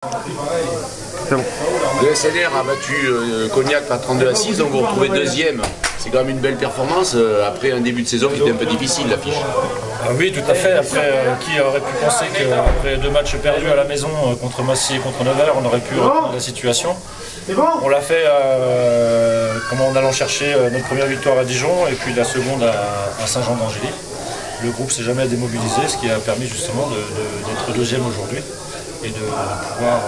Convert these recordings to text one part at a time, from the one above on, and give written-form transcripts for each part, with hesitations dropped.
Le SNR a battu Cognac par 32-6, donc vous retrouvez deuxième. C'est quand même une belle performance après un début de saison qui était un peu difficile, l'affiche. Oui, tout à fait. Après, qui aurait pu penser qu'après 2 matchs perdus à la maison contre Massy et contre Nevers, on aurait pu reprendre la situation. On l'a fait en allant chercher notre première victoire à Dijon et puis la seconde à Saint-Jean-d'Angély. Le groupe s'est jamais démobilisé, ce qui a permis justement d'être deuxième aujourd'hui et de pouvoir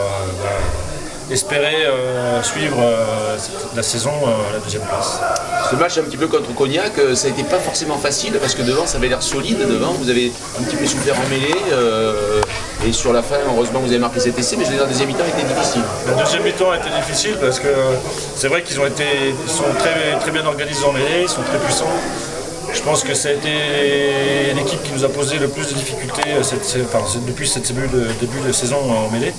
espérer suivre la saison à la deuxième place. Ce match un petit peu contre Cognac, ça n'a été pas forcément facile parce que devant ça avait l'air solide, devant vous avez un petit peu souffert en mêlée et sur la fin heureusement vous avez marqué cet essai, mais je veux dire la deuxième mi-temps était difficile. La deuxième mi-temps a été difficile parce que c'est vrai qu'ils sont très bien organisés en mêlée, ils sont très puissants. Je pense que ça a été l'équipe qui nous a posé le plus de difficultés depuis ce début de saison en mêlée.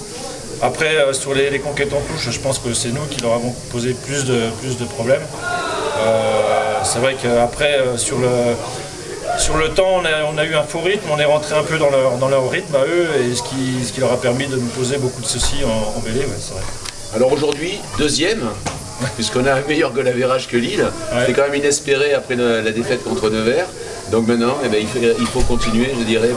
Après, sur les conquêtes en touche, je pense que c'est nous qui leur avons posé plus de problèmes. C'est vrai qu'après, sur le temps, on a eu un faux rythme, on est rentré un peu dans leur rythme à eux, et ce qui leur a permis de nous poser beaucoup de soucis en mêlée, ouais, c'est vrai. Alors aujourd'hui, deuxième, puisqu'on a un meilleur goal average que Lille, ouais. C'est quand même inespéré après la défaite contre Nevers. Donc maintenant, eh bien, il faut continuer, je dirais,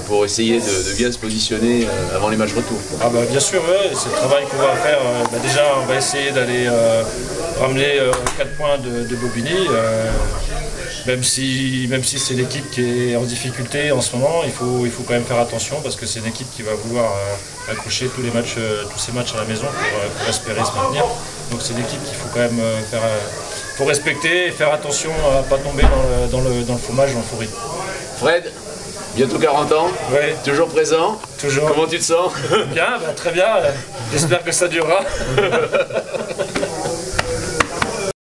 pour essayer de bien se positionner avant les matchs retour. Ah bah, bien sûr, ouais, c'est le travail qu'on va faire. Déjà, on va essayer d'aller ramener 4 points de Bobigny. Même si c'est l'équipe qui est en difficulté en ce moment, il faut quand même faire attention parce que c'est une équipe qui va vouloir accrocher tous ces matchs à la maison pour espérer se maintenir. Donc c'est une équipe qu'il faut quand même faut respecter et faire attention à ne pas tomber dans le fromage, dans le faux rythme. Fred, bientôt 40 ans, ouais. Toujours présent. Toujours. Comment tu te sens? Bien, très bien. J'espère que ça durera.